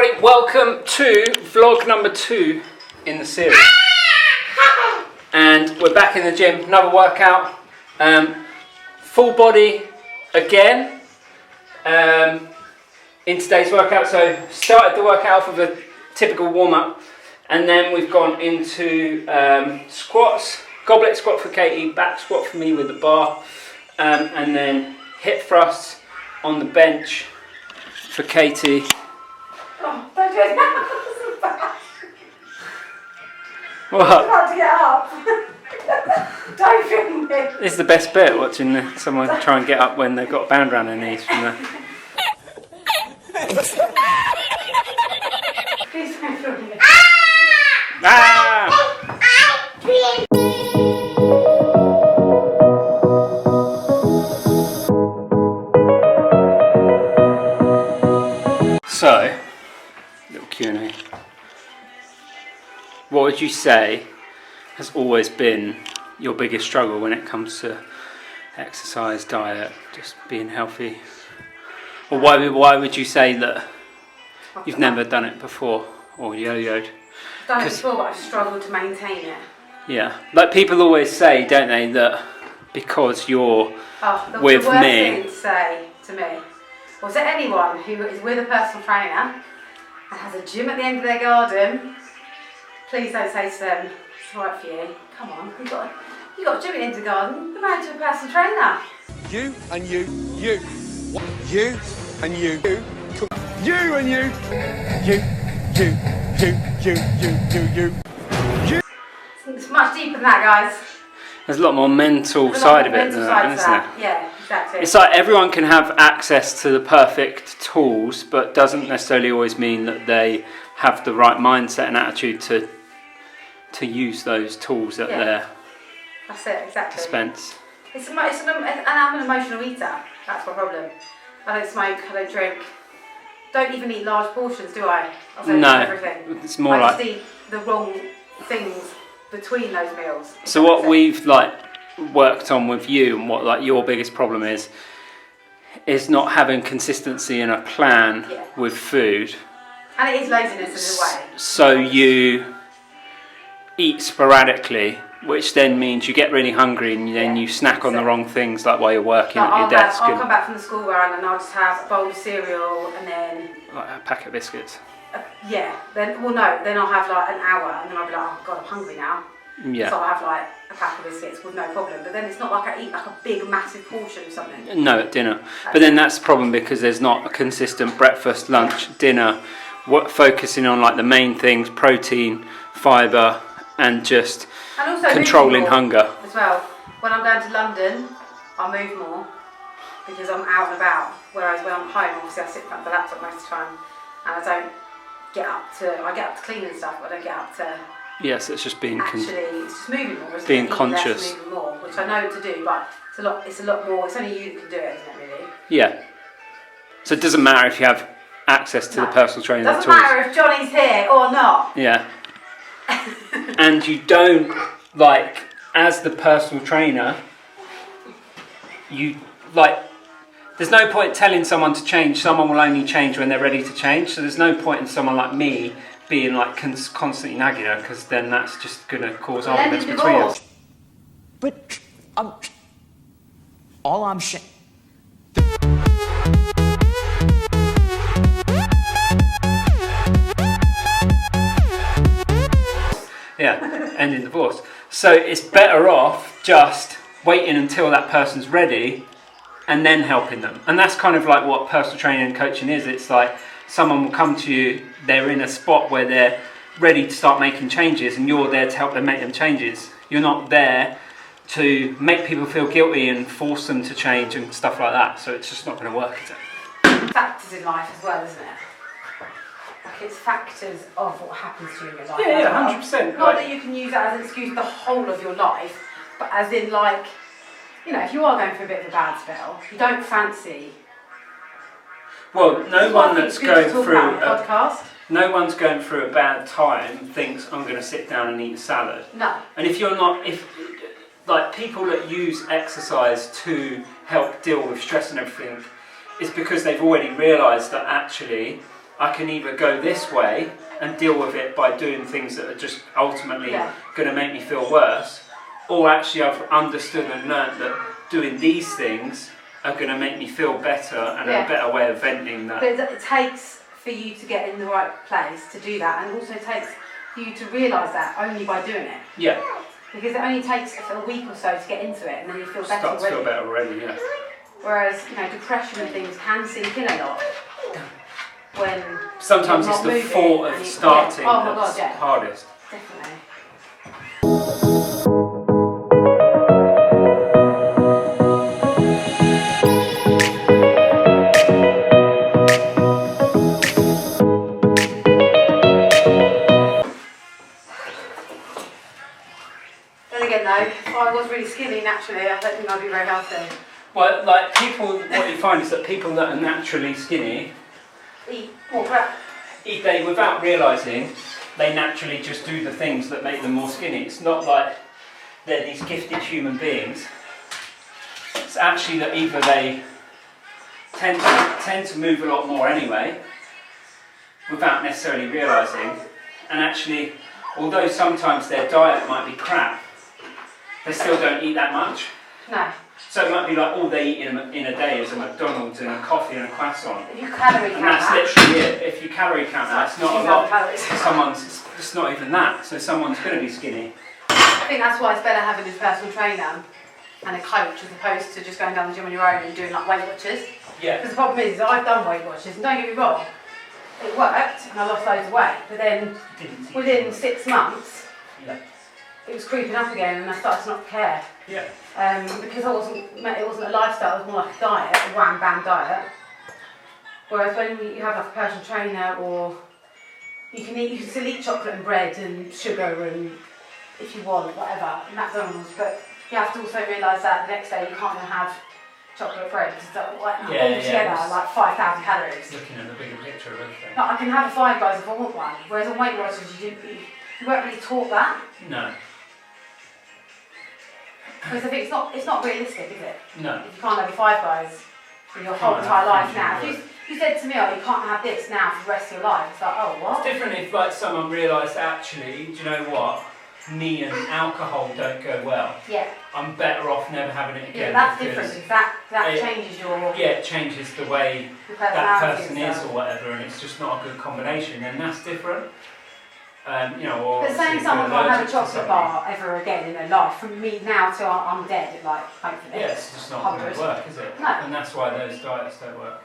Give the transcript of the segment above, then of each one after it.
everybody, welcome to vlog number 2 in the series. And we're back in the gym, another workout, full body again in today's workout. So started the workout off with a typical warm-up, and then we've gone into squats, goblet squat for Katie, back squat for me with the bar, and then hip thrusts on the bench for Katie. Oh, don't do it now. This is bad. What? I'm about to get up. Don't film me. This is the best bit, watching someone try and get up when they've got a band around their knees from the... Please don't film me. Ah! So, little Q&A. What would you say has always been your biggest struggle when it comes to exercise, diet, just being healthy? Or why would you say that you've never done it before or yo-yoed? I've done it before, but I've struggled to maintain it. Yeah, like people always say, don't they, that because you're the with worst me. thing to say to me, or to anyone who is with a personal trainer and has a gym at the end of their garden, please don't say to them, it's all right for you. Come on, you got a gym at the end of the garden. You're married to a personal trainer. You and you, you. You and you, you. You and you. You. It's much deeper than that, guys. There's a lot more mental There's a side lot of more it mental than side that, to isn't that. it? Yeah, exactly. It's like everyone can have access to the perfect tools, but doesn't necessarily always mean that they have the right mindset and attitude to use those tools at their That's it, exactly. dispense. And I'm an emotional eater. That's my problem. I don't smoke, I don't drink. Don't even eat large portions, do I? I don't eat everything. It's more I like... just eat the wrong things between those meals. So what we've worked on with you, and what your biggest problem is not having consistency in a plan with food. And it is laziness in a way. So you eat sporadically, which then means you get really hungry and then you snack on the wrong things, like while you're working at your desk. I'll come back from the school run and I'll just have a bowl of cereal and then... Like a packet of biscuits. then I'll have like an hour and then I'll be like, oh God, I'm hungry now. Yeah. So I'll have like a pack of biscuits with no problem. But then it's not like I eat like a big, massive portion of something. No, at dinner. But then that's the problem, because there's not a consistent breakfast, lunch, dinner, focusing on like the main things, protein, fibre, and just controlling hunger. As well. When I'm going to London, I'll move more because I'm out and about. Whereas when I'm home, obviously I sit in front of the laptop most of the time and I don't get up to clean and stuff, but I don't get up to... Yes, it's just being it's just moving more, isn't being it? conscious. Moving more, which I know to do, but it's a lot more. It's only you that can do it, isn't it? Really? Yeah. So it doesn't matter if you have access to the personal trainer tools. Doesn't matter if Johnny's here or not. Yeah. And you don't, as the personal trainer, there's no point telling someone to change. Someone will only change when they're ready to change. So there's no point in someone like me being constantly nagging her, because then that's just going to cause arguments between us. But all I'm saying... Yeah, ending divorce. So it's better off just waiting until that person's ready and then helping them. And that's kind of like what personal training and coaching is. It's like someone will come to you, they're in a spot where they're ready to start making changes, and you're there to help them make them changes. You're not there to make people feel guilty and force them to change and stuff like that. So it's just not going to work, is it? Factors in life as well, isn't it? Like it's factors of what happens to you in your life. Yeah, 100%. Not that you can use that as an excuse the whole of your life, but as in if you are going through a bit of a bad spell, you don't fancy. Well, no one that's going through podcast. No one's going through a bad time thinks I'm going to sit down and eat a salad. No. And if you're not, people that use exercise to help deal with stress and everything, is because they've already realised that actually I can either go this way and deal with it by doing things that are just ultimately going to make me feel worse, or actually I've understood and learnt that doing these things are going to make me feel better and a better way of venting that. But it takes for you to get in the right place to do that, and also takes for you to realise that only by doing it. Yeah. Because it only takes a week or so to get into it, and then you feel better Start to feel better already, yeah. Whereas, you know, depression and things can sink in a lot. When sometimes it's the thought of starting that's God, hardest. Definitely. Then again though, if I was really skinny naturally, I don't think I'd be very healthy. Well, like people, what you find is that people that are naturally skinny Eat more crap. they, without realising, they naturally just do the things that make them more skinny. It's not like they're these gifted human beings. It's actually that either they tend to move a lot more anyway, without necessarily realising, and actually, although sometimes their diet might be crap, they still don't eat that much. No. So it might be like all they eat in a day is a McDonald's and a coffee and a croissant. If you calorie count and that's literally it. If you calorie count that, it's not a lot. Calories. It's not even that. So someone's going to be skinny. I think that's why it's better having a personal trainer and a coach as opposed to just going down the gym on your own and doing like Weight Watchers. Yeah. Because the problem is I've done Weight Watchers, and don't get me wrong, it worked and I lost loads of weight, but then within 6 months it was creeping up again and I started to not care. Yeah. Because it wasn't a lifestyle, it was more like a diet, a wham bam diet. Whereas when you have like a personal trainer, or you can still eat chocolate and bread and sugar and if you want, whatever, McDonald's, but you have to also realise that the next day you can't have chocolate bread because altogether like 5,000 calories. Looking at the bigger picture of everything. Like I can have a Five Guys if I want one, whereas on Weight Watchers you weren't really taught that. No. Because I think it's not realistic, is it? No. If you can't have your Five Guys for your whole entire life now. If you said to me, oh, you can't have this now for the rest of your life, it's like, oh, what? It's different if like someone realised actually, do you know what? Me and alcohol don't go well. Yeah. I'm better off never having it again. Yeah, that's different because that changes your... Yeah, it changes the way that person is or whatever, and it's just not a good combination, and that's different. You know, or but saying someone can't have a chocolate bar ever again in their life, from me now till I'm dead, like, hopefully. Yeah, it's just not going to work, is it? No. And that's why those diets don't work.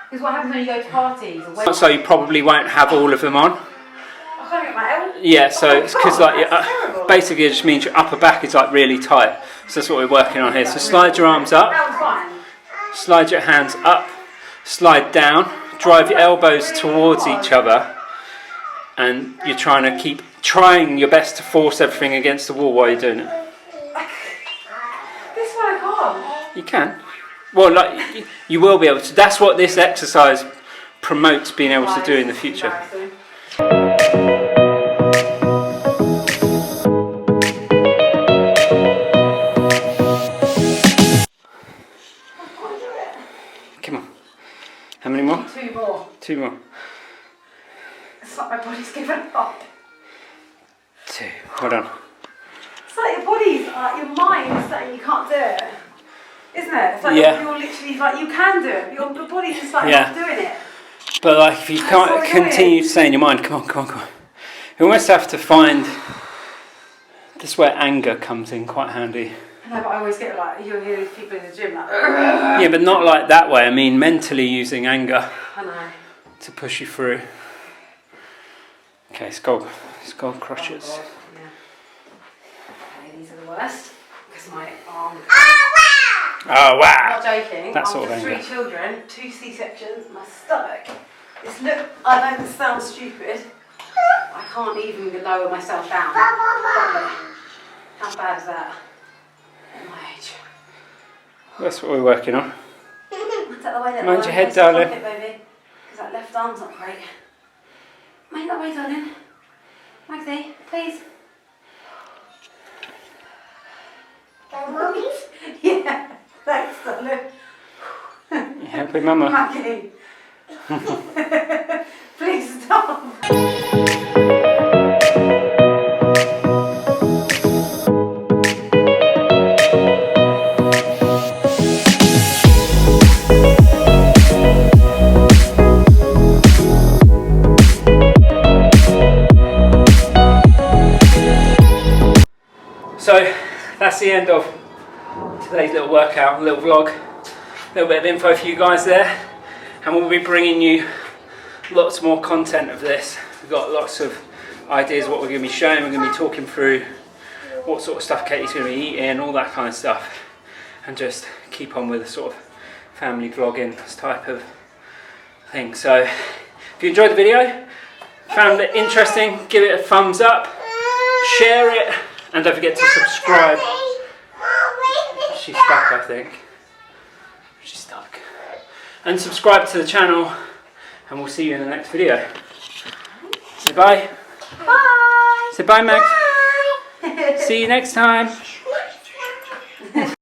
Because what happens when you go to parties? Or so you probably won't have all of them on. I can't get my elbow. Yeah, so it's because like basically it just means your upper back is like really tight. So that's what we're working on here. So slide your arms up, slide your hands up, slide down, drive your elbows towards each other, and you're trying your best to force everything against the wall while you're doing it. This one I can't. You can. Well, like you will be able to. That's what this exercise promotes being able to do in the future. Come on. How many more? 2 more. 2 more. It's like my body's given up. 2. Hold on. It's like your body's, your mind is saying you can't do it. Isn't it? It's like you're literally like, you can do it. Your body's just like not doing it. But like if you can't continue to say in your mind, come on. You almost have to find, that's where anger comes in quite handy. No, but I always get like, you'll hear people in the gym like, yeah, but not like that way. I mean mentally using anger I know. to push you through. Okay, skull crushes. Oh, okay, these are the worst because my arm. Oh wow! I'm not joking. That sort of After anger. 3 children, 2 C-sections, my stomach. I know it sounds stupid. I can't even lower myself down. Properly. How bad is that? At my age. That's what we're working on. Take that away, Mind your head, darling. Because that left arm's not great. Mind that way, darling. Maxie, please. Yeah, thanks, darling. You helping Mama? Maggie. So that's the end of today's little workout, little vlog. A little bit of info for you guys there. And we'll be bringing you lots more content of this. We've got lots of ideas what we're going to be showing. We're going to be talking through what sort of stuff Katie's going to be eating, all that kind of stuff. And just keep on with the sort of family vlogging type of thing. So if you enjoyed the video, found it interesting, give it a thumbs up, share it, and don't forget to subscribe. She's stuck, I think. She's stuck. And subscribe to the channel, and we'll see you in the next video. Say bye. Bye. Say bye, Max. See you next time.